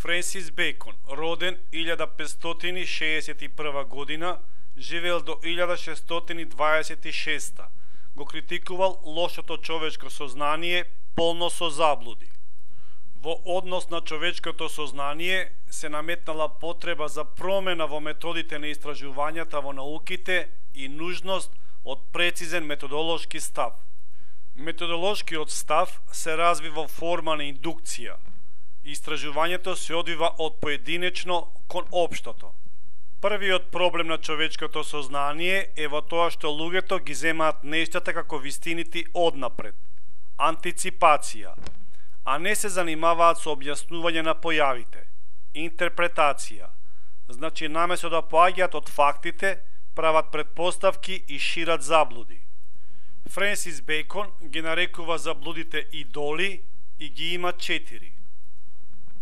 Френсис Бекон, роден 1561 година, живеел до 1626. Го критикувал лошото човечко сознание, полно со заблуди. Во однос на човечкото сознание се наметнала потреба за промена во методите на истражувањата во науките и нужност од прецизен методолошки став. Методолошкиот став се разви во форма на индукција. Истражувањето се одвива од поединечно кон општото. Првиот проблем на човечкото сознание е во тоа што луѓето ги земаат нештата како вистините однапред, антиципација, а не се занимаваат со објаснување на појавите, интерпретација. Значи, наместо да поаѓаат од фактите, прават предпоставки и шират заблуди. Френсис Бекон ги нарекува заблудите идоли и ги има 4.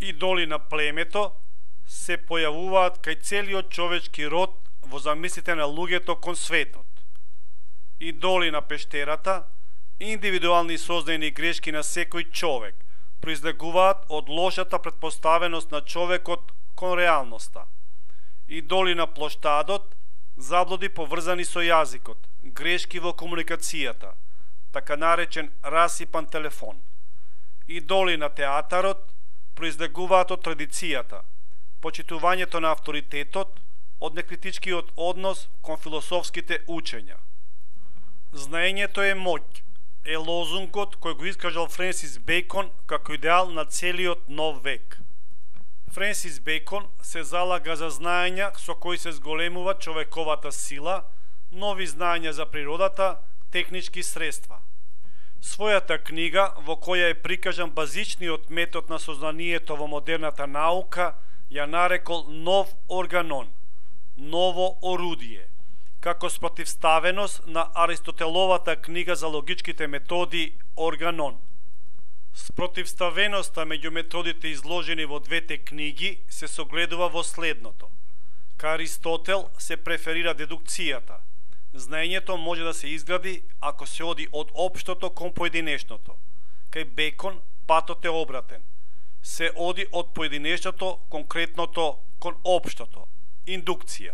Идоли на племето се појавуваат кај целиот човечки род во замислите на луѓето кон светот. Идоли на пештерата, индивидуални сознани грешки на секој човек, произлегуваат од лошата претпоставеност на човекот кон реалноста. Идоли на плоштадот, заблуди поврзани со јазикот, грешки во комуникацијата, така наречен расипан телефон. Идоли на театарот произлегуваат од традицијата, почитувањето на авторитетот, од некритичкиот однос кон философските учења. Знаењето е моќ, е лозунгот кој го искажал Френсис Бекон како идеал на целиот нов век. Френсис Бекон се залага за знаења со кои се зголемува човековата сила, нови знаења за природата, технички средства. Својата книга, во која е прикажан базичниот метод на сознанието во модерната наука, ја нарекол нов органон, ново орудие, како спротивставеност на Аристотеловата книга за логичките методи Органон. Спротивставеноста меѓу методите изложени во двете книги се согледува во следното. Кај Аристотел се преферира дедукцијата. Знаењето може да се изгради ако се оди од општото кон поединечното. Кај Бекон патот е обратен. Се оди од поединечното, конкретното кон општото. Индукција.